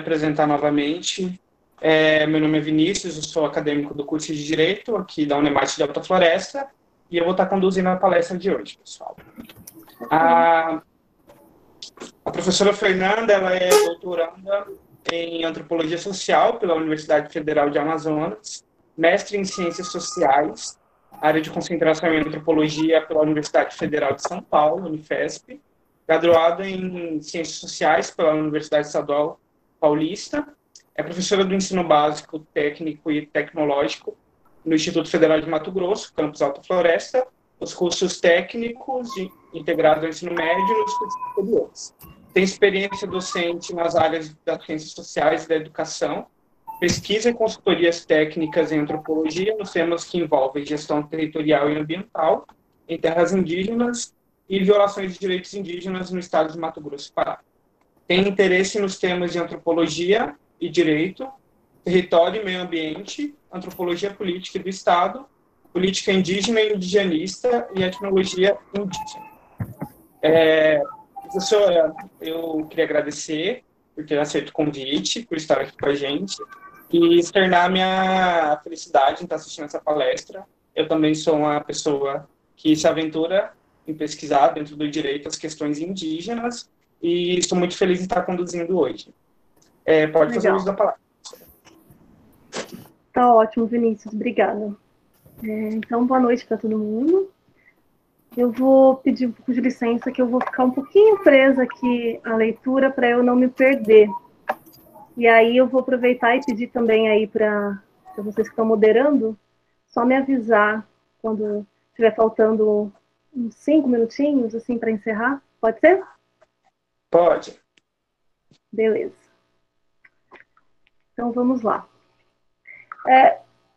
apresentar novamente. Meu nome é Vinícius, eu sou acadêmico do curso de Direito aqui da Unemate de Alta Floresta e eu vou estar conduzindo a palestra de hoje, pessoal. A professora Fernanda, ela é doutoranda em Antropologia Social pela Universidade Federal de Amazonas, mestre em Ciências Sociais, área de concentração em Antropologia pela Universidade Federal de São Paulo, Unifesp, graduada em Ciências Sociais pela Universidade Estadual Paulista, é professora do ensino básico, técnico e tecnológico no Instituto Federal de Mato Grosso, campus Alta Floresta, os cursos técnicos integrados ao ensino médio e nos cursos superiores. Tem experiência docente nas áreas das ciências sociais e da educação, pesquisa e consultorias técnicas em antropologia nos temas que envolvem gestão territorial e ambiental em terras indígenas e violações de direitos indígenas no estado de Mato Grosso e Pará. Tem interesse nos temas de antropologia e direito, território e meio ambiente, antropologia política do Estado, política indígena e indigenista e etnologia indígena. Professora, eu queria agradecer por ter aceito o convite, por estar aqui com a gente e externar minha felicidade em estar assistindo essa palestra. Eu também sou uma pessoa que se aventura em pesquisar dentro do direito as questões indígenas e estou muito feliz em estar conduzindo hoje. Pode fazer uso da palavra. Tá ótimo, Vinícius, obrigada. Então, boa noite para todo mundo. Eu vou pedir um pouco de licença, que eu vou ficar um pouquinho presa aqui à leitura para eu não me perder. E aí eu vou aproveitar e pedir também aí para vocês que estão moderando, só me avisar quando estiver faltando uns 5 minutinhos, assim, para encerrar. Pode ser? Pode. Beleza. Então, vamos lá.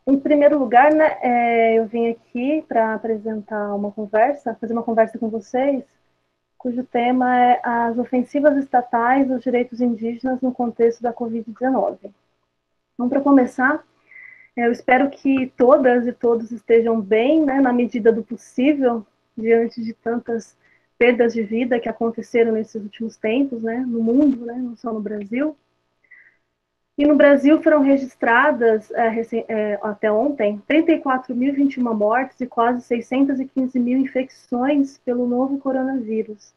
Em primeiro lugar, né, eu vim aqui para apresentar uma conversa, fazer uma conversa com vocês, cujo tema é as ofensivas estatais aos direitos indígenas no contexto da Covid-19. Então, para começar, eu espero que todas e todos estejam bem, né, na medida do possível, diante de tantas perdas de vida que aconteceram nesses últimos tempos, né, no mundo, né, não só no Brasil. E no Brasil foram registradas, até ontem, 34.021 mortes e quase 615 mil infecções pelo novo coronavírus,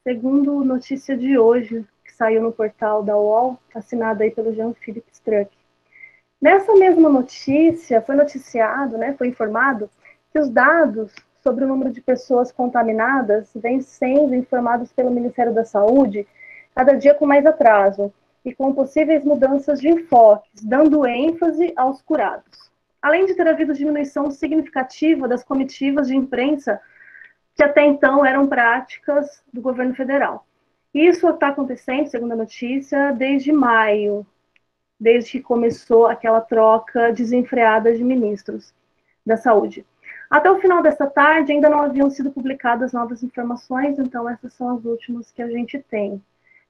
segundo notícia de hoje, que saiu no portal da UOL, assinada aí pelo Jean-Philippe Struck. Nessa mesma notícia, foi noticiado, né, foi informado, que os dados sobre o número de pessoas contaminadas vêm sendo informados pelo Ministério da Saúde cada dia com mais atraso, e com possíveis mudanças de enfoques, dando ênfase aos curados. Além de ter havido diminuição significativa das comitivas de imprensa, que até então eram práticas do governo federal. Isso está acontecendo, segundo a notícia, desde maio, desde que começou aquela troca desenfreada de ministros da saúde. Até o final dessa tarde, ainda não haviam sido publicadas novas informações, então essas são as últimas que a gente tem.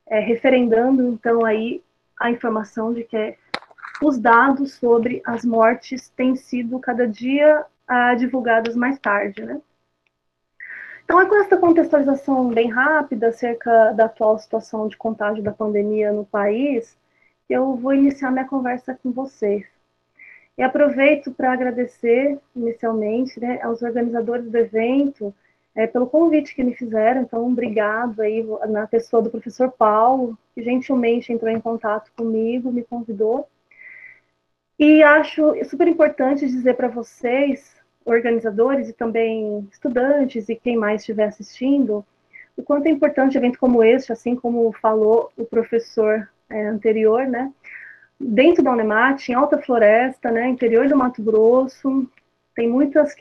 Referendando, então, aí a informação de que os dados sobre as mortes têm sido cada dia divulgados mais tarde, né? Então, com essa contextualização bem rápida acerca da atual situação de contágio da pandemia no país, eu vou iniciar minha conversa com vocês. E aproveito para agradecer, inicialmente, né, aos organizadores do evento, pelo convite que me fizeram. Então, obrigado aí na pessoa do professor Paulo, que gentilmente entrou em contato comigo, me convidou. E acho super importante dizer para vocês, organizadores e também estudantes e quem mais estiver assistindo, o quanto é importante um evento como este, assim como falou o professor anterior, né? Dentro da Unemate, em Alta Floresta, né, interior do Mato Grosso, tem muitas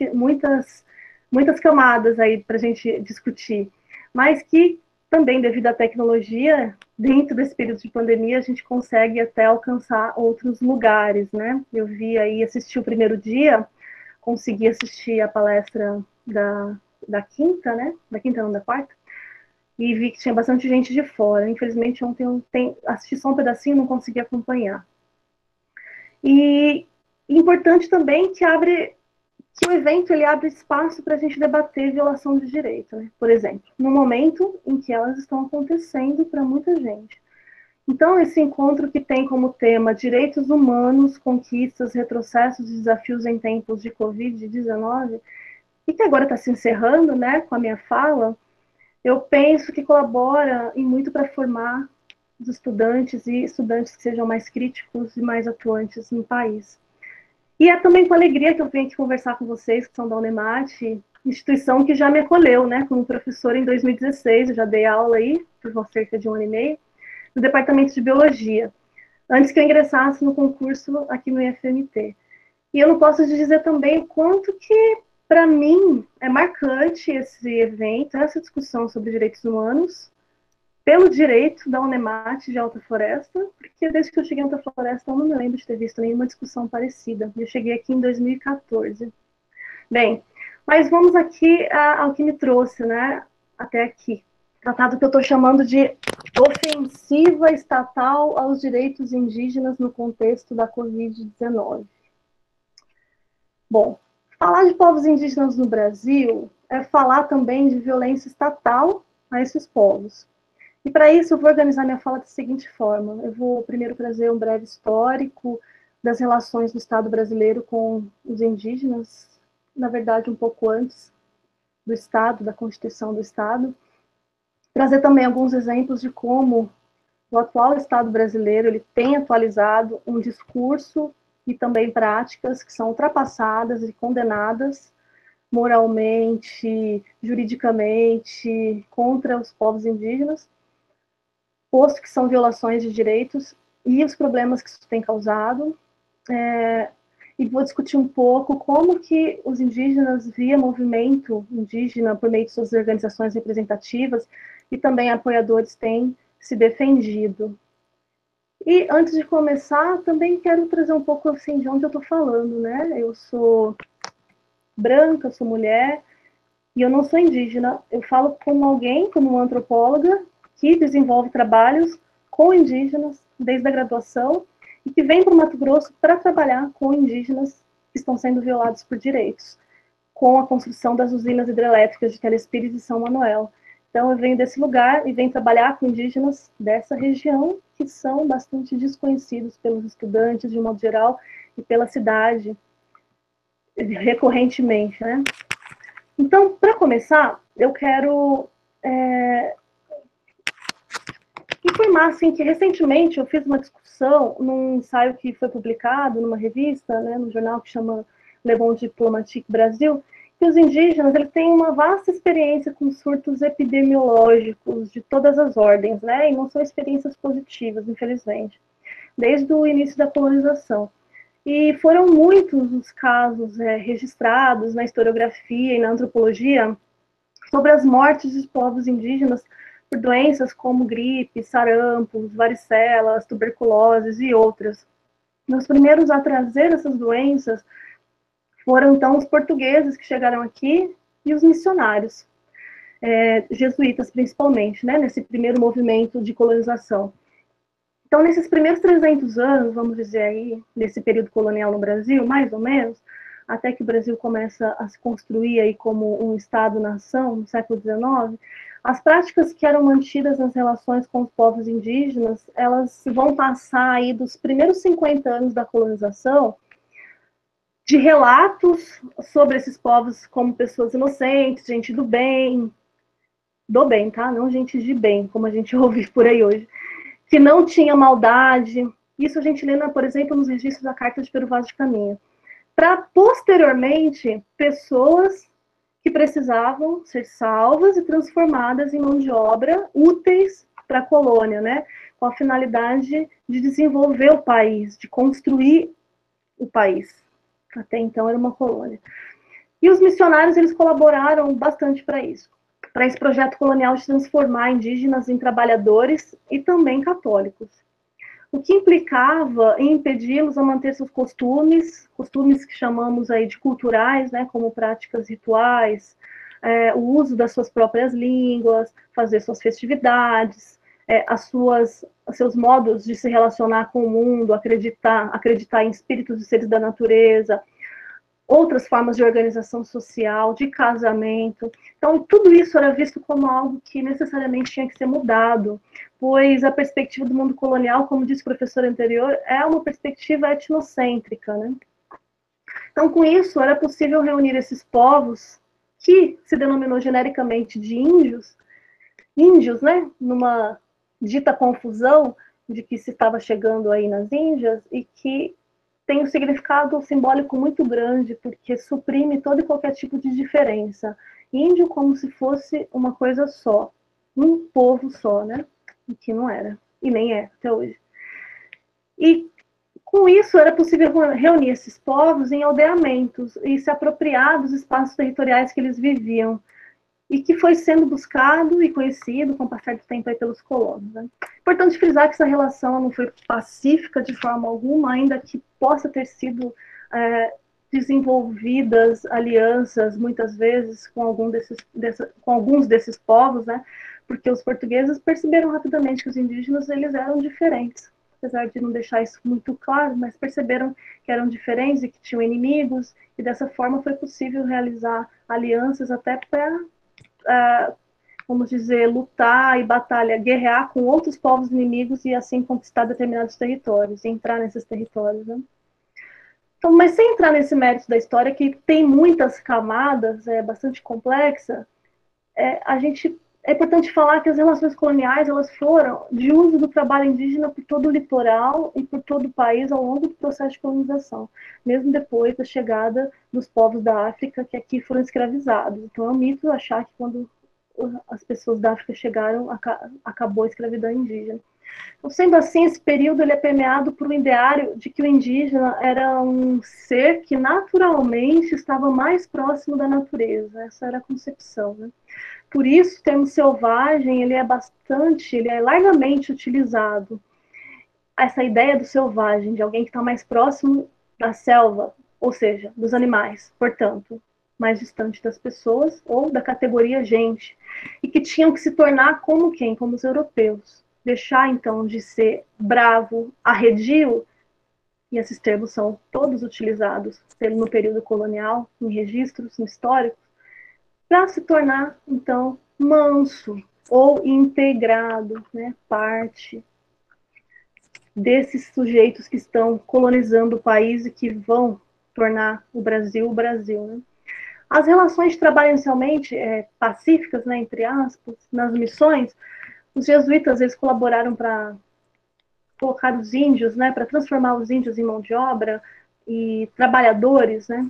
camadas aí para a gente discutir, mas que também, devido à tecnologia, dentro desse período de pandemia, a gente consegue até alcançar outros lugares, né? Eu vi aí, assisti o primeiro dia, consegui assistir a palestra da quinta, né? Da quinta, não, da quarta, e vi que tinha bastante gente de fora. Infelizmente, ontem eu assisti só um pedacinho e não consegui acompanhar. E importante também que o evento ele abre espaço para a gente debater violação de direito, né? Por exemplo, no momento em que elas estão acontecendo para muita gente. Então, esse encontro que tem como tema direitos humanos, conquistas, retrocessos e desafios em tempos de Covid-19, e que agora está se encerrando, né, com a minha fala, eu penso que colabora em muito para formar os estudantes e estudantes que sejam mais críticos e mais atuantes no país. E é também com alegria que eu venho aqui conversar com vocês, que são da Unemate, instituição que já me acolheu, né, como professora em 2016, eu já dei aula aí, por cerca de 1 ano e meio, no departamento de biologia, antes que eu ingressasse no concurso aqui no IFMT. E eu não posso dizer também o quanto que, para mim, é marcante esse evento, essa discussão sobre direitos humanos, pelo direito da Unemate de Alta Floresta, porque desde que eu cheguei em Alta Floresta eu não me lembro de ter visto nenhuma discussão parecida. Eu cheguei aqui em 2014. Bem, mas vamos aqui ao que me trouxe, né, até aqui. Tratado que eu estou chamando de ofensiva estatal aos direitos indígenas no contexto da Covid-19. Bom, falar de povos indígenas no Brasil é falar também de violência estatal a esses povos. E para isso eu vou organizar minha fala da seguinte forma. Eu vou primeiro trazer um breve histórico das relações do Estado brasileiro com os indígenas, na verdade um pouco antes do Estado, da Constituição do Estado. Trazer também alguns exemplos de como o atual Estado brasileiro ele tem atualizado um discurso e também práticas que são ultrapassadas e condenadas moralmente, juridicamente, contra os povos indígenas, posto que são violações de direitos e os problemas que isso tem causado. E vou discutir um pouco como que os indígenas, via movimento indígena, por meio de suas organizações representativas e também apoiadores, têm se defendido. E antes de começar, também quero trazer um pouco assim de onde eu estou falando, né? Eu sou branca, sou mulher, e eu não sou indígena. Eu falo como alguém, como uma antropóloga, que desenvolve trabalhos com indígenas desde a graduação e que vem para o Mato Grosso para trabalhar com indígenas que estão sendo violados por direitos, com a construção das usinas hidrelétricas de Telespires e São Manuel. Então, eu venho desse lugar e venho trabalhar com indígenas dessa região, que são bastante desconhecidos pelos estudantes, de um modo geral, e pela cidade, recorrentemente, né? Então, para começar, eu quero informar assim, que recentemente eu fiz uma discussão num ensaio que foi publicado numa revista, né, no jornal que chama Le Monde Diplomatique Brasil, que os indígenas eles têm uma vasta experiência com surtos epidemiológicos de todas as ordens, né, e não são experiências positivas, infelizmente, desde o início da colonização. E foram muitos os casos registrados na historiografia e na antropologia sobre as mortes dos povos indígenas por doenças como gripe, sarampos, varicelas, tuberculoses e outras. Os primeiros a trazer essas doenças foram, então, os portugueses que chegaram aqui e os missionários, jesuítas principalmente, né, nesse primeiro movimento de colonização. Então, nesses primeiros 300 anos, vamos dizer aí, nesse período colonial no Brasil, mais ou menos, até que o Brasil começa a se construir aí como um Estado-nação, no século XIX, as práticas que eram mantidas nas relações com os povos indígenas, elas vão passar aí dos primeiros 50 anos da colonização de relatos sobre esses povos como pessoas inocentes, gente do bem, tá? Não gente de bem, como a gente ouve por aí hoje, que não tinha maldade. Isso a gente lê, por exemplo, nos registros da Carta de Pero Vaz de Caminha. Para, posteriormente, pessoas que precisavam ser salvas e transformadas em mão de obra úteis para a colônia, né? Com a finalidade de desenvolver o país, de construir o país. Até então era uma colônia. E os missionários, eles colaboraram bastante para isso, para esse projeto colonial de transformar indígenas em trabalhadores e também católicos. O que implicava em impedi-los a manter seus costumes que chamamos aí de culturais, né, como práticas rituais, o uso das suas próprias línguas, fazer suas festividades, seus modos de se relacionar com o mundo, acreditar em espíritos e seres da natureza, outras formas de organização social, de casamento. Então, tudo isso era visto como algo que necessariamente tinha que ser mudado, pois a perspectiva do mundo colonial, como disse o professor anterior, é uma perspectiva etnocêntrica, né? Então, com isso, era possível reunir esses povos, que se denominou genericamente de índios, né, numa dita confusão de que se estava chegando aí nas Índias, e que tem um significado simbólico muito grande, porque suprime todo e qualquer tipo de diferença. Índio como se fosse uma coisa só, um povo só, né? O que não era, e nem é até hoje. E com isso era possível reunir esses povos em aldeamentos e se apropriar dos espaços territoriais que eles viviam, e que foi sendo buscado e conhecido com o passar do tempo aí pelos colonos. Né? Importante frisar que essa relação não foi pacífica de forma alguma, ainda que possa ter sido desenvolvidas alianças, muitas vezes, com alguns desses povos, né? Porque os portugueses perceberam rapidamente que os indígenas eles eram diferentes, apesar de não deixar isso muito claro, mas perceberam que eram diferentes e que tinham inimigos, e dessa forma foi possível realizar alianças até para vamos dizer, lutar e batalhar, guerrear com outros povos inimigos e assim conquistar determinados territórios, entrar nesses territórios. Né? Então, mas sem entrar nesse mérito da história, que tem muitas camadas, é bastante complexa, é importante falar que as relações coloniais elas foram de uso do trabalho indígena por todo o litoral e por todo o país ao longo do processo de colonização, mesmo depois da chegada dos povos da África que aqui foram escravizados. Então é um mito achar que quando as pessoas da África chegaram, acabou a escravidão indígena. Então, sendo assim, esse período ele é permeado por um ideário de que o indígena era um ser que naturalmente estava mais próximo da natureza. Essa era a concepção, né? Por isso, o termo selvagem ele é largamente utilizado. Essa ideia do selvagem, de alguém que está mais próximo da selva, ou seja, dos animais, portanto, mais distante das pessoas ou da categoria gente, e que tinham que se tornar como quem? Como os europeus. Deixar, então, de ser bravo, arredio, e esses termos são todos utilizados no período colonial, em registros, no histórico, para se tornar, então, manso ou integrado, né, parte desses sujeitos que estão colonizando o país e que vão tornar o Brasil. Né? As relações de trabalho inicialmente pacíficas, né, entre aspas, nas missões, os jesuítas eles colaboraram para colocar os índios, né, para transformar os índios em mão de obra e trabalhadores, né,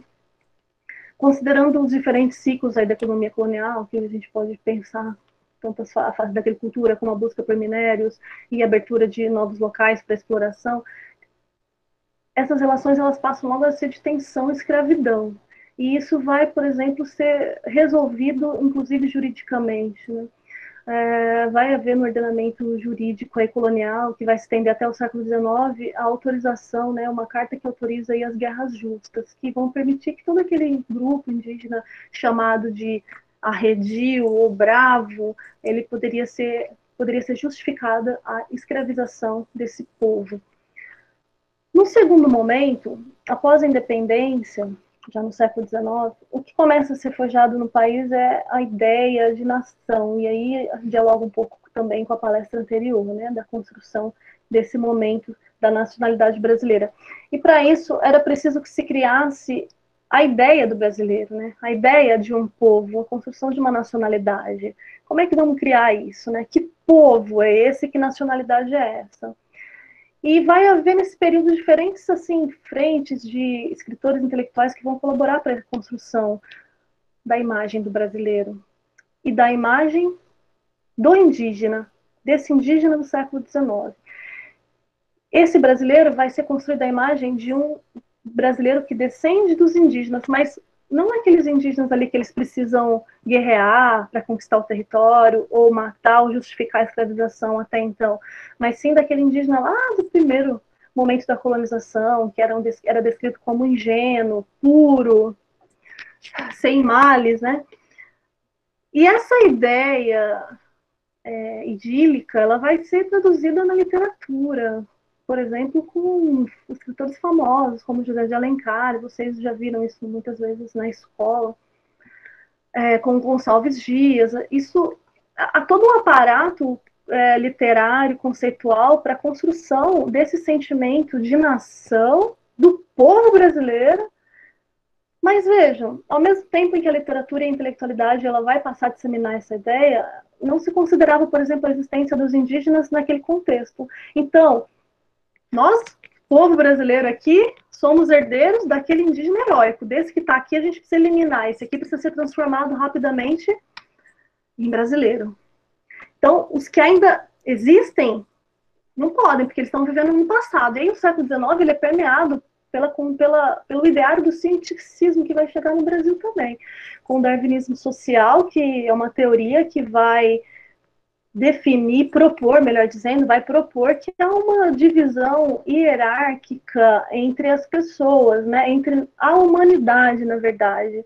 considerando os diferentes ciclos aí da economia colonial, que a gente pode pensar tanto a fase da agricultura como a busca por minérios e a abertura de novos locais para exploração. Essas relações elas passam logo a ser de tensão e escravidão. E isso vai, por exemplo, ser resolvido, inclusive juridicamente. Né? Vai haver no ordenamento jurídico aí, colonial, que vai se estender até o século XIX, a autorização, né, uma carta que autoriza aí as guerras justas, que vão permitir que todo aquele grupo indígena chamado de arredio ou bravo, ele poderia ser justificada a escravização desse povo. No segundo momento, após a independência, já no século XIX, o que começa a ser forjado no país é a ideia de nação, e aí dialoga um pouco também com a palestra anterior, né, da construção desse momento da nacionalidade brasileira. E para isso era preciso que se criasse a ideia do brasileiro, né, a ideia de um povo, a construção de uma nacionalidade. Como é que vamos criar isso? Né? Que povo é esse? Que nacionalidade é essa? E vai haver nesse período diferentes assim, frentes de escritores intelectuais que vão colaborar para a construção da imagem do brasileiro e da imagem do indígena, desse indígena do século XIX. Esse brasileiro vai ser construído a imagem de um brasileiro que descende dos indígenas, mas não aqueles indígenas ali que eles precisam guerrear para conquistar o território, ou matar, ou justificar a escravização até então, mas sim daquele indígena lá do primeiro momento da colonização, que era descrito como ingênuo, puro, sem males, né? E essa ideia idílica, ela vai ser traduzida na literatura, por exemplo, com escritores famosos, como José de Alencar, vocês já viram isso muitas vezes na escola, com Gonçalves Dias. Isso, há todo um aparato literário, conceitual, para a construção desse sentimento de nação do povo brasileiro. Mas vejam, ao mesmo tempo em que a literatura e a intelectualidade ela vai passar a disseminar essa ideia, não se considerava, por exemplo, a existência dos indígenas naquele contexto. Então, nós, povo brasileiro aqui, somos herdeiros daquele indígena heróico. Desse que está aqui, a gente precisa eliminar. Esse aqui precisa ser transformado rapidamente em brasileiro. Então, os que ainda existem, não podem, porque eles estão vivendo no passado. E aí o século XIX ele é permeado pelo ideário do cientificismo que vai chegar no Brasil também. Com o darwinismo social, que é uma teoria que vai definir, propor, melhor dizendo, vai propor que há uma divisão hierárquica entre as pessoas, né, entre a humanidade, na verdade.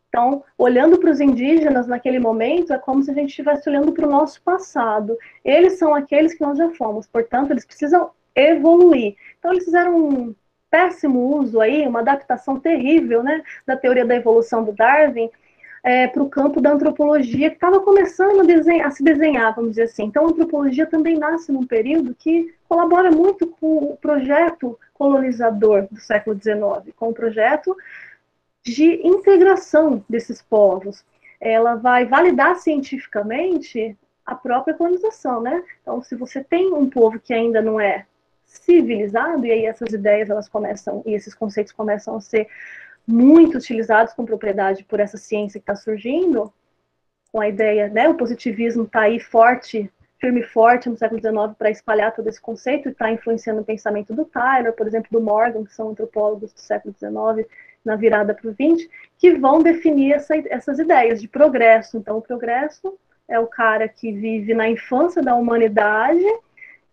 Então, olhando para os indígenas naquele momento, é como se a gente estivesse olhando para o nosso passado. Eles são aqueles que nós já fomos, portanto, eles precisam evoluir. Então, eles fizeram um péssimo uso aí, uma adaptação terrível, né, da teoria da evolução do Darwin, para o campo da antropologia, que estava começando a se desenhar, vamos dizer assim. Então, a antropologia também nasce num período que colabora muito com o projeto colonizador do século XIX, com o projeto de integração desses povos. Ela vai validar cientificamente a própria colonização, né? Então, se você tem um povo que ainda não é civilizado, e aí essas ideias elas começam, e esses conceitos começam a ser muito utilizados com propriedade por essa ciência que está surgindo, com a ideia, né, o positivismo está aí forte, firme e forte no século XIX para espalhar todo esse conceito e está influenciando o pensamento do Tyler, por exemplo, do Morgan, que são antropólogos do século XIX, na virada para o XX, que vão definir essas ideias de progresso. Então, o progresso é o cara que vive na infância da humanidade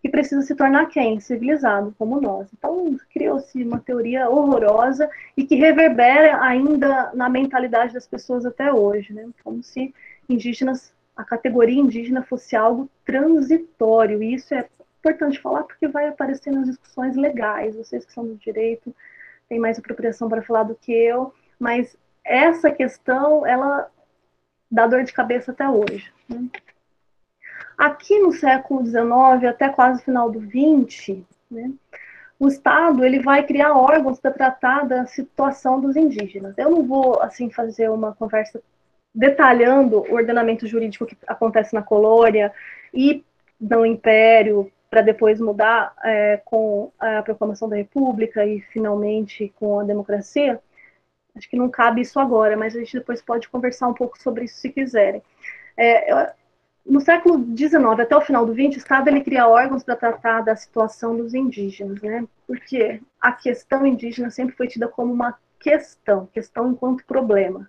que precisa se tornar quem? Civilizado, como nós. Então, criou-se uma teoria horrorosa e que reverbera ainda na mentalidade das pessoas até hoje, né? Como se indígenas, a categoria indígena fosse algo transitório. E isso é importante falar porque vai aparecer nas discussões legais. Vocês que são do direito têm mais apropriação para falar do que eu, mas essa questão, ela dá dor de cabeça até hoje, né? Aqui no século XIX, até quase o final do XX, né, o Estado ele vai criar órgãos para tratar da situação dos indígenas. Eu não vou assim fazer uma conversa detalhando o ordenamento jurídico que acontece na colônia e no Império, para depois mudar com a proclamação da República e finalmente com a democracia. Acho que não cabe isso agora, mas a gente depois pode conversar um pouco sobre isso se quiserem. No século XIX, até o final do XX, o Estado ele cria órgãos para tratar da situação dos indígenas, né? Porque a questão indígena sempre foi tida como uma questão enquanto problema.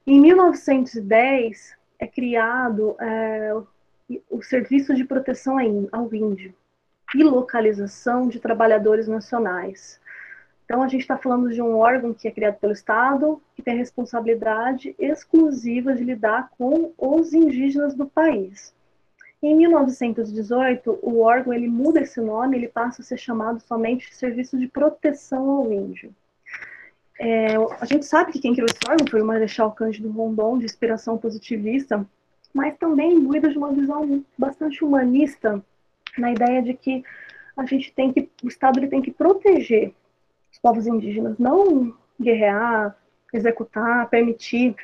Em 1910, é criado o Serviço de Proteção ao Índio e Localização de Trabalhadores Nacionais. Então, a gente está falando de um órgão que é criado pelo Estado, que tem a responsabilidade exclusiva de lidar com os indígenas do país. Em 1918, o órgão ele muda esse nome, ele passa a ser chamado somente de Serviço de Proteção ao Índio. A gente sabe que quem criou esse órgão foi o Marechal Cândido Rondon, de inspiração positivista, mas também imbuído de uma visão bastante humanista, na ideia de que o Estado ele tem que proteger os povos indígenas, não guerrear, executar, permitir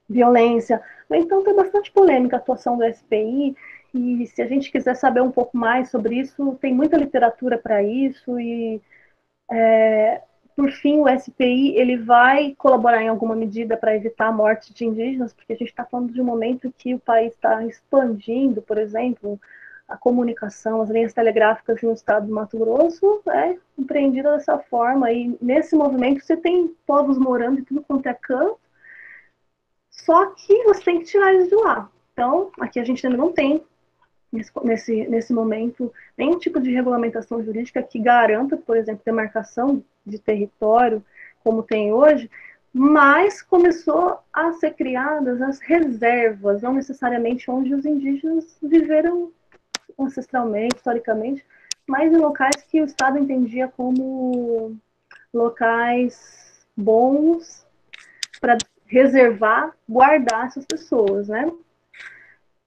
violência. No entanto, é bastante polêmica a atuação do SPI, e se a gente quiser saber um pouco mais sobre isso, tem muita literatura para isso, e por fim, o SPI ele vai colaborar em alguma medida para evitar a morte de indígenas, porque a gente está falando de um momento em que o país está expandindo, por exemplo, a comunicação, as linhas telegráficas no estado do Mato Grosso é empreendida dessa forma, e nesse movimento você tem povos morando em tudo quanto é canto, só que você tem que tirar eles de lá. Então, aqui a gente ainda não tem, nesse momento, nenhum tipo de regulamentação jurídica que garanta, por exemplo, demarcação de território, como tem hoje, mas começou a ser criadas as reservas, não necessariamente onde os indígenas viveram ancestralmente, historicamente, mas em locais que o Estado entendia como locais bons para reservar, guardar essas pessoas, né?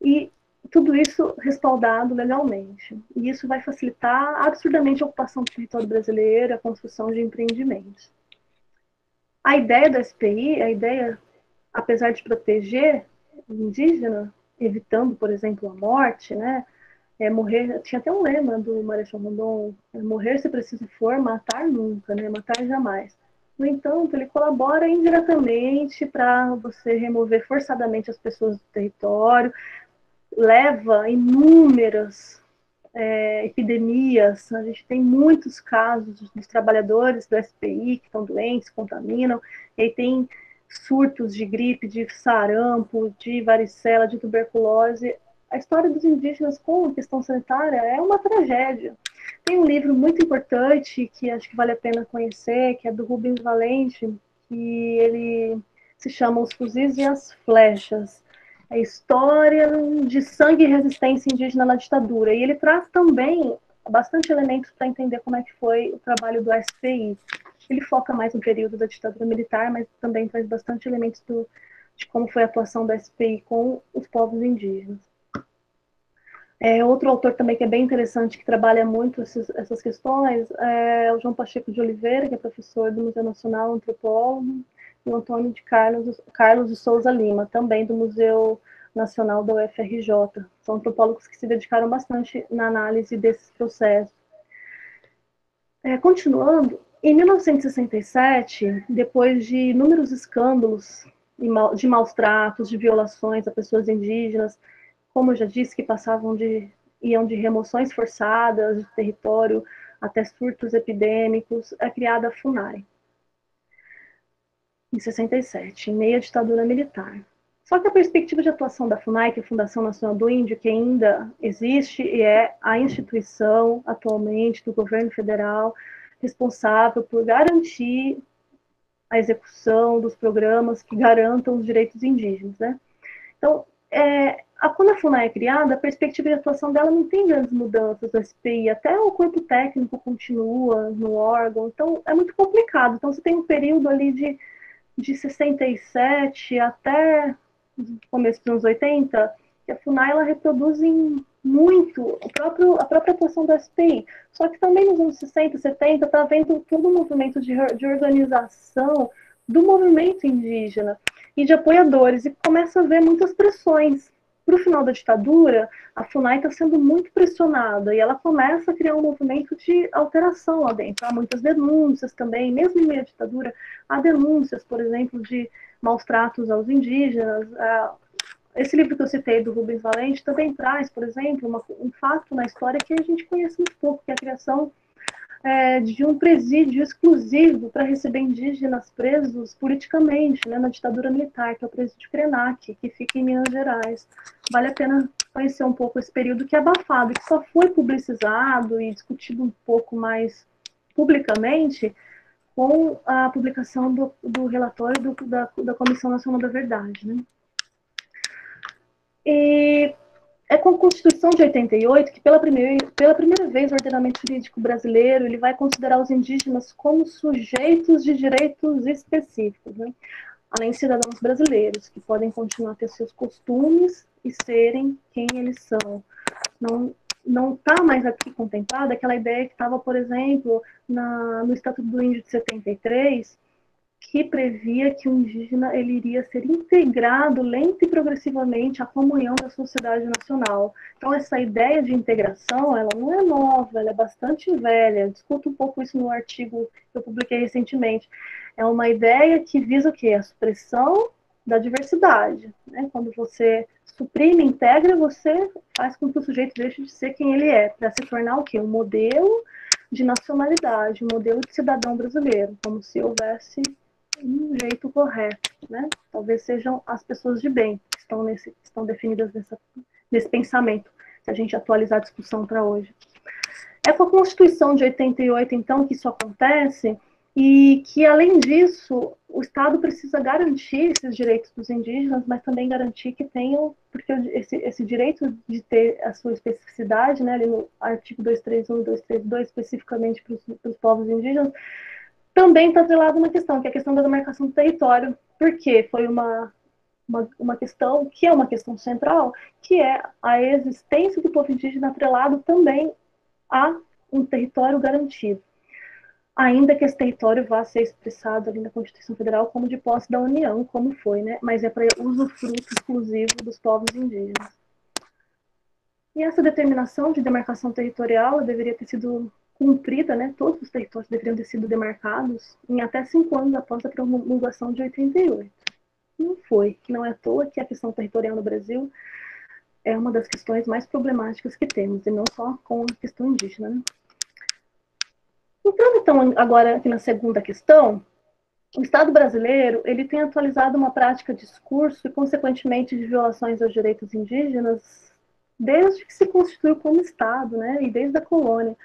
E tudo isso respaldado legalmente. E isso vai facilitar absurdamente a ocupação do território brasileiro, a construção de empreendimentos. A ideia da SPI, a ideia, apesar de proteger o indígena, evitando, por exemplo, a morte, né? Morrer, tinha até um lema do Marechal Rondon, morrer se preciso for, matar nunca, né? Matar jamais. No entanto, ele colabora indiretamente para você remover forçadamente as pessoas do território, leva inúmeras epidemias. A gente tem muitos casos dos trabalhadores do SPI que estão doentes, contaminam, e aí tem surtos de gripe, de sarampo, de varicela, de tuberculose. A história dos indígenas com a questão sanitária é uma tragédia. Tem um livro muito importante que acho que vale a pena conhecer, que é do Rubens Valente, que ele se chama Os Fuzis e as Flechas. A história de sangue e resistência indígena na ditadura. E ele traz também bastante elementos para entender como é que foi o trabalho do SPI. Ele foca mais no período da ditadura militar, mas também traz bastante elementos de como foi a atuação do SPI com os povos indígenas. Outro autor também que é bem interessante, que trabalha muito essas questões, é o João Pacheco de Oliveira, que é professor do Museu Nacional, antropólogo, e o Antônio de Carlos de Souza Lima, também do Museu Nacional da UFRJ. São antropólogos que se dedicaram bastante na análise desses processos. Continuando, em 1967, depois de inúmeros escândalos de maus tratos, de violações a pessoas indígenas, como eu já disse, que iam de remoções forçadas de território até surtos epidêmicos, é criada a FUNAI, em 67, em meio à ditadura militar. Só que a perspectiva de atuação da FUNAI, que é a Fundação Nacional do Índio, que ainda existe e é a instituição atualmente do governo federal responsável por garantir a execução dos programas que garantam os direitos indígenas, né? Então, quando a FUNAI é criada, a perspectiva de atuação dela não tem grandes mudanças do SPI, até o corpo técnico continua no órgão, então é muito complicado. Então, você tem um período ali de 67 até o começo dos anos 80, que a FUNAI ela reproduz muito a própria atuação do SPI. Só que também nos anos 60, 70, está havendo todo um movimento de organização do movimento indígena e de apoiadores, e começa a haver muitas pressões. Para o final da ditadura, a FUNAI está sendo muito pressionada, e ela começa a criar um movimento de alteração lá dentro. Há muitas denúncias também, mesmo em meio à ditadura, há denúncias, por exemplo, de maus tratos aos indígenas. Esse livro que eu citei, do Rubens Valente, também traz, por exemplo, um fato na história que a gente conhece muito pouco, que é a criação de um presídio exclusivo para receber indígenas presos politicamente, né, na ditadura militar, que é o presídio Krenak, que fica em Minas Gerais. Vale a pena conhecer um pouco esse período que é abafado, que só foi publicizado e discutido um pouco mais publicamente com a publicação do relatório da Comissão Nacional da Verdade, né? E é com a Constituição de 88 que, pela primeira vez, o ordenamento jurídico brasileiro ele vai considerar os indígenas como sujeitos de direitos específicos, né? Além de cidadãos brasileiros, que podem continuar a ter seus costumes e serem quem eles são. Não está mais aqui contemplada aquela ideia que estava, por exemplo, no Estatuto do Índio de 73, que previa que o indígena ele iria ser integrado lenta e progressivamente à comunhão da sociedade nacional. Então, essa ideia de integração, ela não é nova, ela é bastante velha. Eu discuto um pouco isso no artigo que eu publiquei recentemente. É uma ideia que visa o quê? A supressão da diversidade, né? Quando você suprime, integra, você faz com que o sujeito deixe de ser quem ele é, para se tornar o quê? Um modelo de nacionalidade, um modelo de cidadão brasileiro, como se houvesse um jeito correto, né? Talvez sejam as pessoas de bem que estão definidas nesse pensamento, se a gente atualizar a discussão para hoje. É com a Constituição de 88, então, que isso acontece, e que, além disso, o Estado precisa garantir esses direitos dos indígenas, mas também garantir que tenham, porque esse direito de ter a sua especificidade, né, ali no artigo 231 e 232, especificamente para os povos indígenas, também está atrelado uma questão, que é a questão da demarcação do território, porque foi uma questão que é uma questão central, que é a existência do povo indígena atrelado também a um território garantido, ainda que esse território vá ser expressado ali na Constituição Federal como de posse da União, como foi, né? Mas é para usufruto exclusivo dos povos indígenas. E essa determinação de demarcação territorial deveria ter sido cumprida, né? Todos os territórios deveriam ter sido demarcados em até 5 anos após a promulgação de 88. Não foi, que não é à toa que a questão territorial no Brasil é uma das questões mais problemáticas que temos, e não só com a questão indígena, né? Entrando, então, agora aqui na segunda questão, o Estado brasileiro ele tem atualizado uma prática de discurso e, consequentemente, de violações aos direitos indígenas desde que se constituiu como Estado, né, e desde a colônia.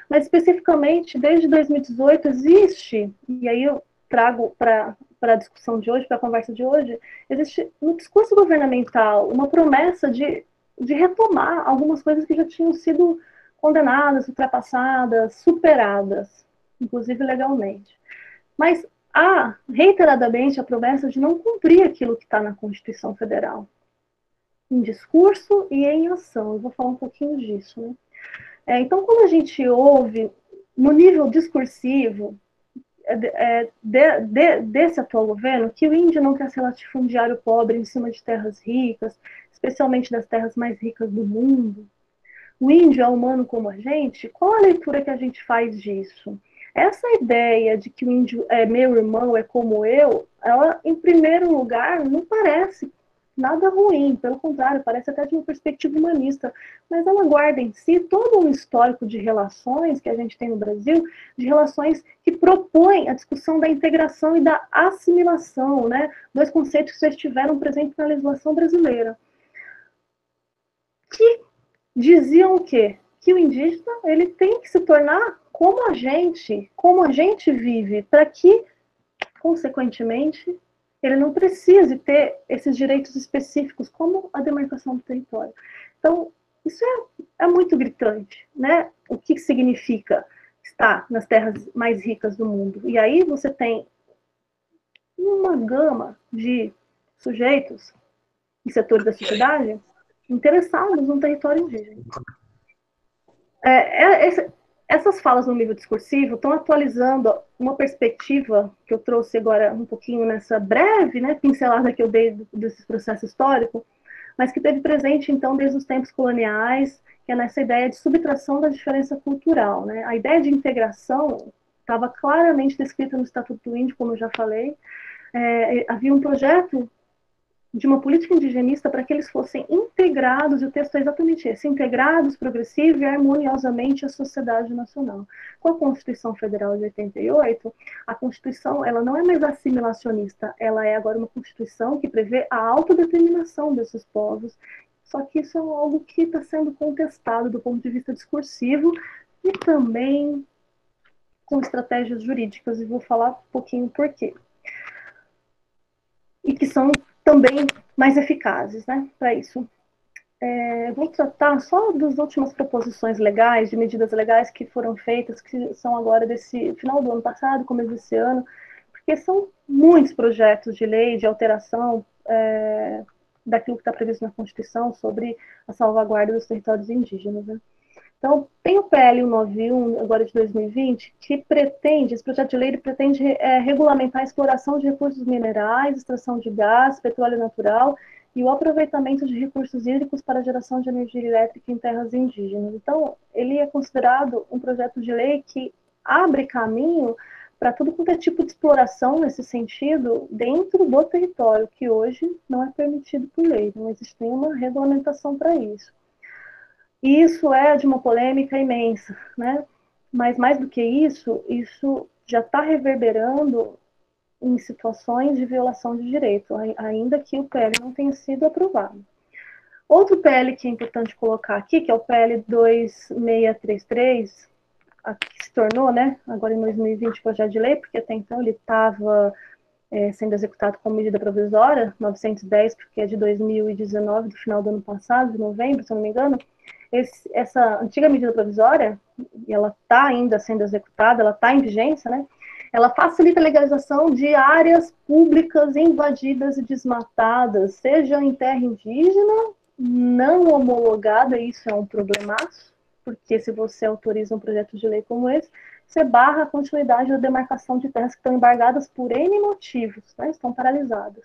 Mas, especificamente, desde 2018, existe, e aí eu trago para a discussão de hoje, para a conversa de hoje, existe no discurso governamental uma promessa de retomar algumas coisas que já tinham sido condenadas, ultrapassadas, superadas, inclusive legalmente. Mas há, reiteradamente, a promessa de não cumprir aquilo que está na Constituição Federal, em discurso e em ação. Eu vou falar um pouquinho disso, né? Então, quando a gente ouve, no nível discursivo, desse atual governo, que o índio não quer ser latifundiário pobre em cima de terras ricas, especialmente das terras mais ricas do mundo, o índio é humano como a gente, qual a leitura que a gente faz disso? Essa ideia de que o índio é meu irmão, é como eu, ela, em primeiro lugar, não parece nada ruim, pelo contrário, parece até de uma perspectiva humanista, mas ela guarda em si todo um histórico de relações que a gente tem no Brasil, de relações que propõem a discussão da integração e da assimilação, né? Dois conceitos que já estiveram presentes na legislação brasileira. Que diziam o quê? Que o indígena ele tem que se tornar como a gente vive, para que, consequentemente, ele não precise ter esses direitos específicos, como a demarcação do território. Então, isso é muito gritante, né? O que significa estar nas terras mais ricas do mundo. E aí você tem uma gama de sujeitos e setores da sociedade interessados no território indígena. Essas falas no nível discursivo estão atualizando uma perspectiva que eu trouxe agora um pouquinho nessa breve, né, pincelada que eu dei desse processo histórico, mas que teve presente, então, desde os tempos coloniais, que é nessa ideia de subtração da diferença cultural, né? A ideia de integração estava claramente descrita no Estatuto do Índio, como eu já falei. Havia um projeto de uma política indigenista para que eles fossem integrados, e o texto é exatamente esse, integrados progressiva e harmoniosamente à sociedade nacional. Com a Constituição Federal de 88, a Constituição ela não é mais assimilacionista, ela é agora uma Constituição que prevê a autodeterminação desses povos, só que isso é algo que está sendo contestado do ponto de vista discursivo e também com estratégias jurídicas, e vou falar um pouquinho por quê. E que são também mais eficazes, né, para isso. Vou tratar só das últimas proposições legais, de medidas legais que foram feitas, que são agora desse final do ano passado, começo desse ano, porque são muitos projetos de lei, de alteração daquilo que está previsto na Constituição sobre a salvaguarda dos territórios indígenas, né. Então, tem o PL 191, agora de 2020, que pretende, esse projeto de lei pretende regulamentar a exploração de recursos minerais, extração de gás, petróleo natural e o aproveitamento de recursos hídricos para a geração de energia elétrica em terras indígenas. Então, ele é considerado um projeto de lei que abre caminho para tudo quanto é tipo de exploração nesse sentido dentro do território, que hoje não é permitido por lei, não existe nenhuma regulamentação para isso. E isso é de uma polêmica imensa, né? Mas mais do que isso já está reverberando em situações de violação de direito, ainda que o PL não tenha sido aprovado. Outro PL que é importante colocar aqui, que é o PL 2633, se tornou, né, agora em 2020, projeto de lei, porque até então ele estava sendo executado como medida provisória, 910, porque é de 2019, do final do ano passado, de novembro, se eu não me engano. Essa antiga medida provisória, e ela está ainda sendo executada, ela está em vigência, né? Ela facilita a legalização de áreas públicas invadidas e desmatadas, seja em terra indígena, não homologada, isso é um problemaço, porque se você autoriza um projeto de lei como esse, você barra a continuidade da demarcação de terras que estão embargadas por N motivos, né? Estão paralisadas.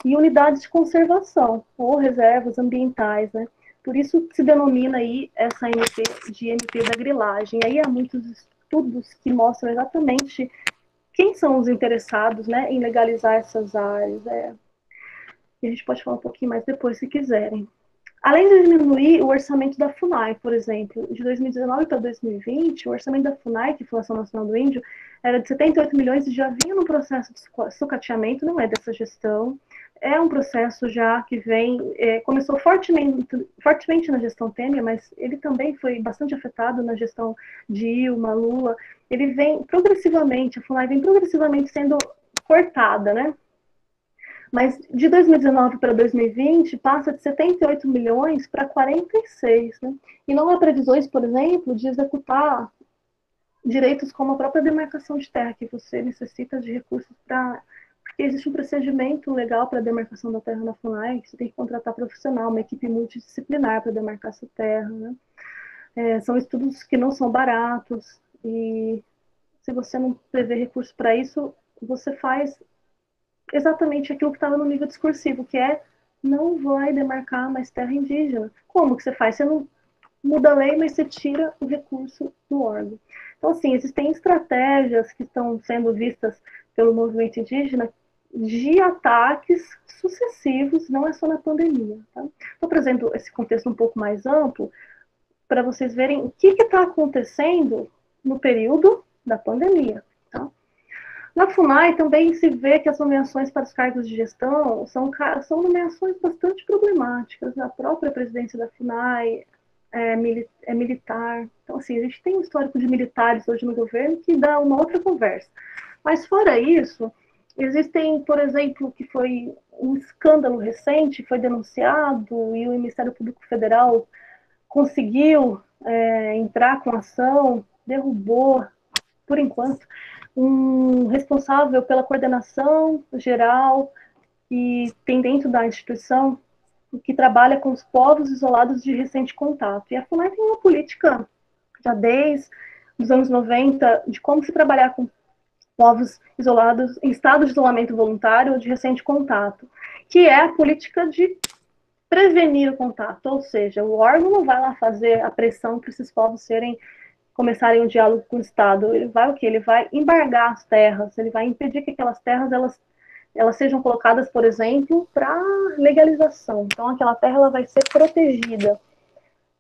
E unidades de conservação, ou reservas ambientais, né? Por isso se denomina aí essa MP de MP da grilagem. Aí há muitos estudos que mostram exatamente quem são os interessados, né, em legalizar essas áreas. E a gente pode falar um pouquinho mais depois, se quiserem. Além de diminuir o orçamento da FUNAI, por exemplo, de 2019 para 2020, o orçamento da FUNAI, que é a Fundação Nacional do Índio, era de 78 milhões e já vinha no processo de sucateamento, não é dessa gestão, é um processo já que vem, começou fortemente na gestão Temer, mas ele também foi bastante afetado na gestão de Dilma, Lula. Ele vem progressivamente, a FUNAI vem progressivamente sendo cortada, né? Mas de 2019 para 2020, passa de 78 milhões para 46, né? E não há previsões, por exemplo, de executar direitos como a própria demarcação de terra, que você necessita de recursos para... Porque existe um procedimento legal para a demarcação da terra na FUNAI, você tem que contratar profissional, uma equipe multidisciplinar para demarcar essa terra, né? São estudos que não são baratos, e se você não prevê recursos para isso, você faz exatamente aquilo que estava no nível discursivo, que é não vai demarcar mais terra indígena. Como que você faz? Você não muda a lei, mas você tira o recurso do órgão. Então, assim, existem estratégias que estão sendo vistas pelo movimento indígena de ataques sucessivos, não é só na pandemia. Tá? Então, por exemplo, esse contexto um pouco mais amplo, para vocês verem o que está acontecendo no período da pandemia. Tá? Na FUNAI também se vê que as nomeações para os cargos de gestão são nomeações bastante problemáticas. A própria presidência da FUNAI é militar. Então, assim, a gente tem um histórico de militares hoje no governo que dá uma outra conversa. Mas, fora isso, existem, por exemplo, que foi um escândalo recente, foi denunciado, e o Ministério Público Federal conseguiu entrar com ação, derrubou, por enquanto, um responsável pela coordenação geral e tem dentro da instituição que trabalha com os povos isolados de recente contato. E a FUNAI tem uma política já desde os anos 90 de como se trabalhar com povos isolados em estado de isolamento voluntário ou de recente contato, que é a política de prevenir o contato, ou seja, o órgão não vai lá fazer a pressão para esses povos começarem um diálogo com o Estado. Ele vai o quê? Ele vai embargar as terras, ele vai impedir que aquelas terras elas sejam colocadas, por exemplo, para legalização. Então, aquela terra ela vai ser protegida.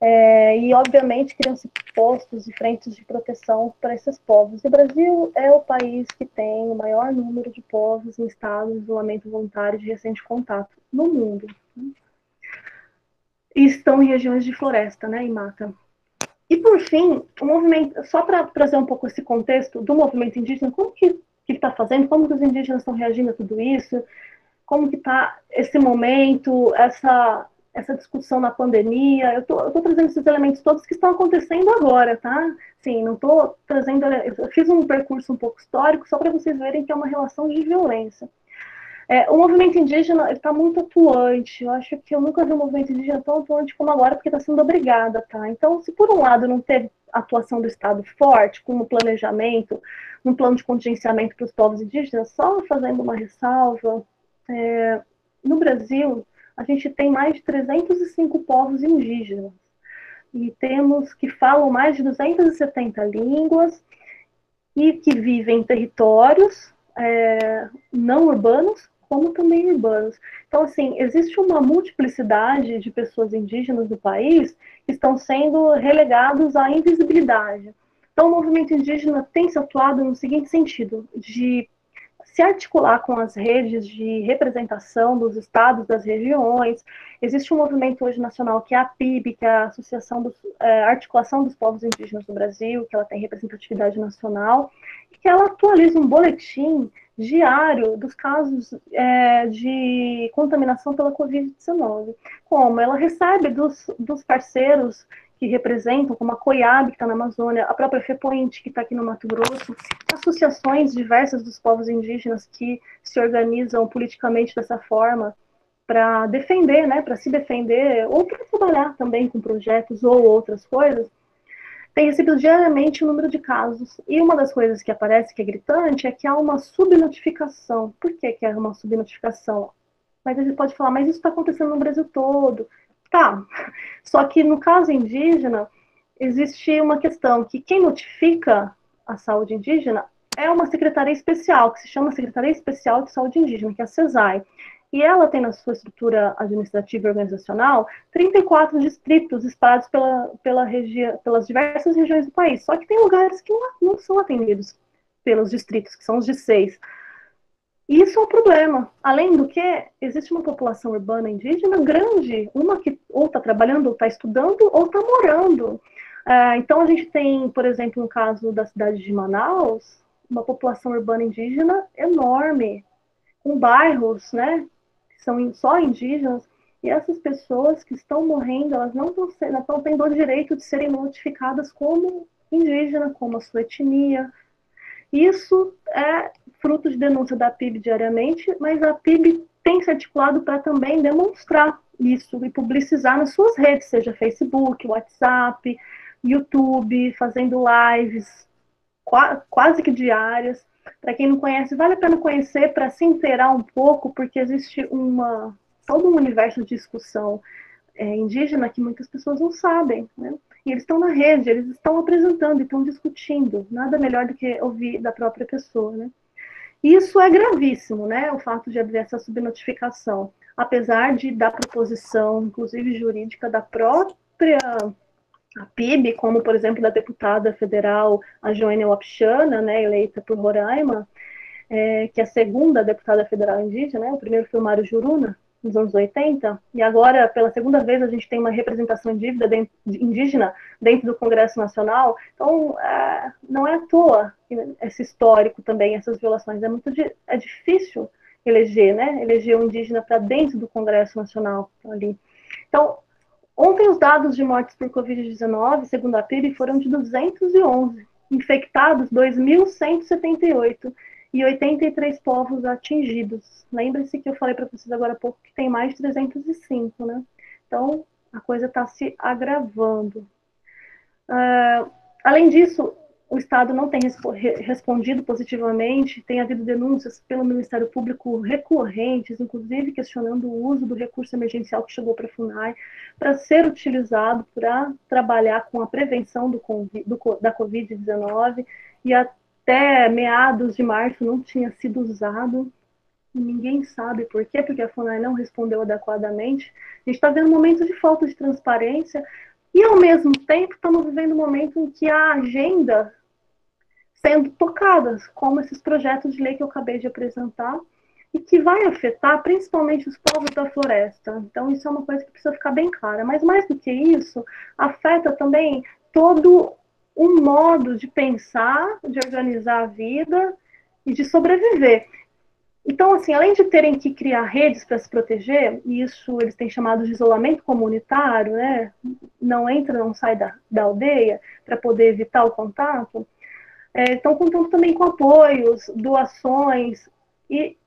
E, obviamente, criam-se postos e frentes de proteção para esses povos. O Brasil é o país que tem o maior número de povos em estado de isolamento voluntário de recente contato no mundo. E estão em regiões de floresta, né, e mata. E, por fim, o movimento, só para trazer um pouco esse contexto do movimento indígena, como que ele está fazendo, como que os indígenas estão reagindo a tudo isso, como que está esse momento, essa discussão na pandemia. Eu tô trazendo esses elementos todos que estão acontecendo agora, tá? Sim, não estou trazendo... Eu fiz um percurso um pouco histórico só para vocês verem que é uma relação de violência. O movimento indígena está muito atuante. Eu acho que eu nunca vi um movimento indígena tão atuante como agora, porque está sendo obrigada, tá? Então, se por um lado não teve atuação do Estado forte, como planejamento, um plano de contingenciamento para os povos indígenas, só fazendo uma ressalva, no Brasil, a gente tem mais de 305 povos indígenas. E temos que falam mais de 270 línguas e que vivem em territórios não urbanos, como também urbanos. Então, assim, existe uma multiplicidade de pessoas indígenas do país que estão sendo relegados à invisibilidade. Então, o movimento indígena tem se atuado no seguinte sentido, de se articular com as redes de representação dos estados, das regiões. Existe um movimento hoje nacional que é a PIB, que é a Articulação dos Povos Indígenas do Brasil, que ela tem representatividade nacional, e que ela atualiza um boletim diário dos casos de contaminação pela Covid-19. Como? Ela recebe dos parceiros que representam, como a COIAB, que está na Amazônia, a própria FEPOINT, que está aqui no Mato Grosso, associações diversas dos povos indígenas que se organizam politicamente dessa forma para defender, né, para se defender, ou para trabalhar também com projetos ou outras coisas, tem recebido diariamente o número de casos. E uma das coisas que aparece, que é gritante, é que há uma subnotificação. Por que há uma subnotificação? Mas a gente pode falar, mas isso está acontecendo no Brasil todo. Tá, só que no caso indígena, existe uma questão que quem notifica a saúde indígena é uma secretaria especial, que se chama Secretaria Especial de Saúde Indígena, que é a CESAI. E ela tem na sua estrutura administrativa e organizacional 34 distritos espalhados pelas diversas regiões do país. Só que tem lugares que não são atendidos pelos distritos, que são os de 6. E isso é um problema. Além do que, existe uma população urbana indígena grande, uma que ou está trabalhando, ou está estudando, ou está morando. Então, a gente tem, por exemplo, no caso da cidade de Manaus, uma população urbana indígena enorme, com bairros, né, que são só indígenas, e essas pessoas que estão morrendo, elas não estão tendo o direito de serem notificadas como indígena, como a sua etnia. Isso é fruto de denúncia da PIB diariamente, mas a PIB tem se articulado para também demonstrar isso e publicizar nas suas redes, seja Facebook, WhatsApp, YouTube, fazendo lives quase que diárias. Para quem não conhece, vale a pena conhecer para se inteirar um pouco, porque existe todo um universo de discussão indígena que muitas pessoas não sabem, né? E eles estão na rede, eles estão apresentando, estão discutindo. Nada melhor do que ouvir da própria pessoa, né? Isso é gravíssimo, né? O fato de haver essa subnotificação, apesar da proposição, inclusive jurídica, da própria PIB, como, por exemplo, da deputada federal, a Joênia Wapichana, né, eleita por Roraima, que é a segunda deputada federal indígena, né? O primeiro foi o Mário Juruna, nos anos 80, e agora, pela segunda vez, a gente tem uma representação indígena dentro do Congresso Nacional. Então, não é à toa esse histórico também, essas violações. É difícil eleger, né? Eleger um indígena para dentro do Congresso Nacional ali. Então, ontem os dados de mortes por Covid-19, segundo a PIB, foram de 211, infectados 2.178, e 83 povos atingidos. Lembre-se que eu falei para vocês agora há pouco que tem mais de 305, né? Então, a coisa está se agravando. Além disso, o Estado não tem respondido positivamente, tem havido denúncias pelo Ministério Público recorrentes, inclusive questionando o uso do recurso emergencial que chegou para a FUNAI, para ser utilizado para trabalhar com a prevenção da Covid-19, e até meados de março não tinha sido usado. Ninguém sabe por quê, porque a FUNAI não respondeu adequadamente. A gente está vendo momentos de falta de transparência e, ao mesmo tempo, estamos vivendo um momento em que a agenda sendo tocada, como esses projetos de lei que eu acabei de apresentar, e que vai afetar principalmente os povos da floresta. Então, isso é uma coisa que precisa ficar bem clara. Mas, mais do que isso, afeta também todo um modo de pensar, de organizar a vida e de sobreviver. Então, assim, além de terem que criar redes para se proteger, e isso eles têm chamado de isolamento comunitário, né? Não entra, não sai da aldeia, para poder evitar o contato, estão contando também com apoios, doações, e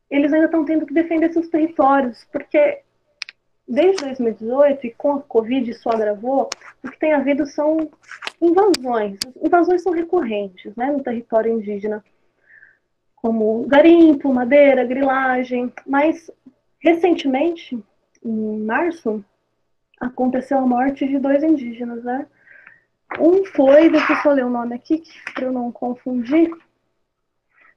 eles ainda estão tendo que defender seus territórios, porque desde 2018, e com a Covid isso agravou, o que tem havido são invasões. Invasões são recorrentes, né, no território indígena, como garimpo, madeira, grilagem, mas recentemente, em março, aconteceu a morte de 2 indígenas, né? Um foi, deixa eu só ler o nome aqui, para eu não confundir,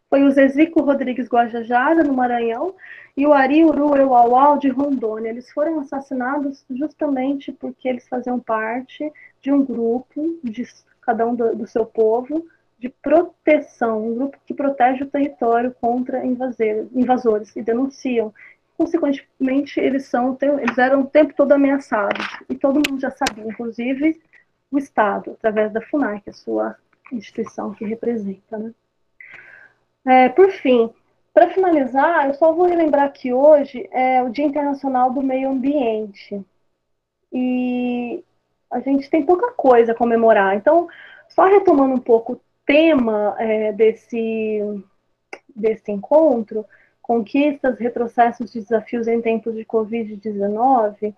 foi o Zezico Rodrigues Guajajara, no Maranhão, e o Ari Uru Euauau, de Rondônia. Eles foram assassinados justamente porque eles faziam parte de um grupo, de cada um do seu povo, de proteção, um grupo que protege o território contra invasores e denunciam. Consequentemente, eles eram o tempo todo ameaçados, e todo mundo já sabia, inclusive o Estado, através da FUNAI, que é a sua instituição que representa, né? Por fim, para finalizar, eu só vou relembrar que hoje é o Dia Internacional do Meio Ambiente, e a gente tem pouca coisa a comemorar. Então, só retomando um pouco o tema desse encontro, conquistas, retrocessos e desafios em tempos de Covid-19,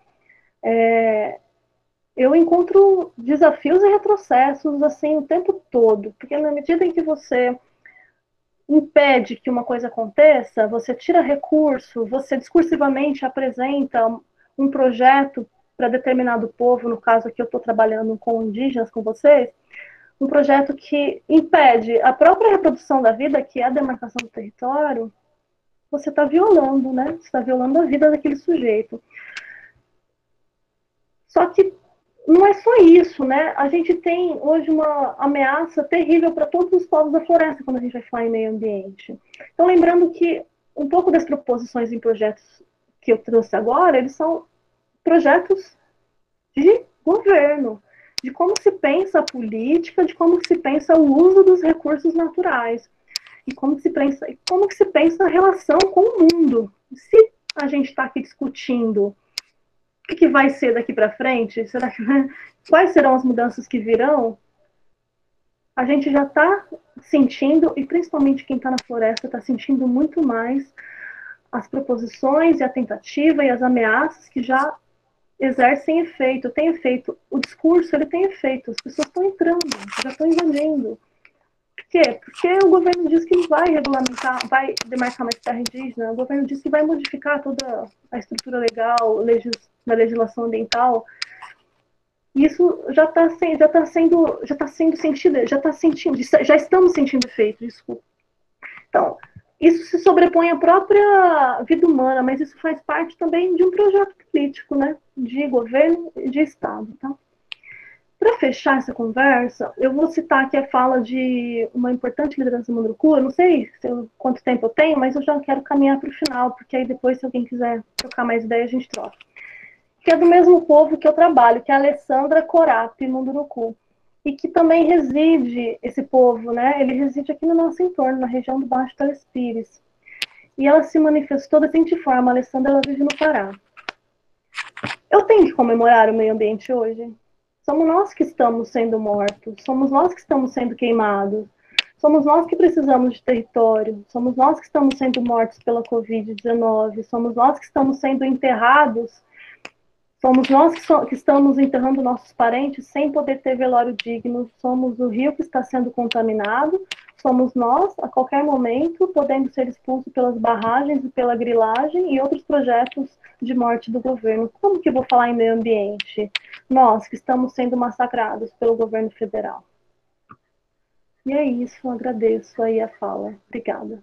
eu encontro desafios e retrocessos assim o tempo todo, porque na medida em que você impede que uma coisa aconteça, você tira recurso, você discursivamente apresenta um projeto para determinado povo, no caso aqui eu estou trabalhando com indígenas, com vocês, um projeto que impede a própria reprodução da vida, que é a demarcação do território, você está violando, né? Você está violando a vida daquele sujeito. Só que não é só isso, né? A gente tem hoje uma ameaça terrível para todos os povos da floresta quando a gente vai falar em meio ambiente. Então, lembrando que um pouco das proposições em projetos que eu trouxe agora, eles são projetos de governo, de como se pensa a política, de como se pensa o uso dos recursos naturais e como que se pensa a relação com o mundo. Se a gente está aqui discutindo o que vai ser daqui para frente, quais serão as mudanças que virão, a gente já está sentindo, e principalmente quem está na floresta está sentindo muito mais as proposições e a tentativa e as ameaças que já exercem efeito, tem efeito. O discurso, ele tem efeito, as pessoas estão entrando, já estão invadindo. Por quê? Porque o governo diz que vai regulamentar, vai demarcar mais terra indígena, o governo diz que vai modificar toda a estrutura legal, da legislação ambiental. Isso já estamos sentindo efeito, desculpa. Então, isso se sobrepõe à própria vida humana, mas isso faz parte também de um projeto político, né? De governo e de Estado, tá? Para fechar essa conversa, eu vou citar aqui a fala de uma importante liderança munduruku. Eu não sei quanto tempo eu tenho, mas eu já quero caminhar para o final, porque aí depois, se alguém quiser trocar mais ideia, a gente troca. Que é do mesmo povo que eu trabalho, que é a Alessandra Corapi Munduruku. E que também reside, esse povo, né? Ele reside aqui no nosso entorno, na região do Baixo Telespires. E ela se manifestou da seguinte forma: a Alessandra, ela vive no Pará. Eu tenho que comemorar o meio ambiente hoje? Somos nós que estamos sendo mortos, somos nós que estamos sendo queimados, somos nós que precisamos de território, somos nós que estamos sendo mortos pela Covid-19, somos nós que estamos sendo enterrados, somos nós que estamos enterrando nossos parentes sem poder ter velório digno, somos o rio que está sendo contaminado, somos nós, a qualquer momento, podendo ser expulsos pelas barragens e pela grilagem e outros projetos de morte do governo. Como que eu vou falar em meio ambiente? Nós que estamos sendo massacrados pelo governo federal. E é isso, eu agradeço aí a fala. Obrigada.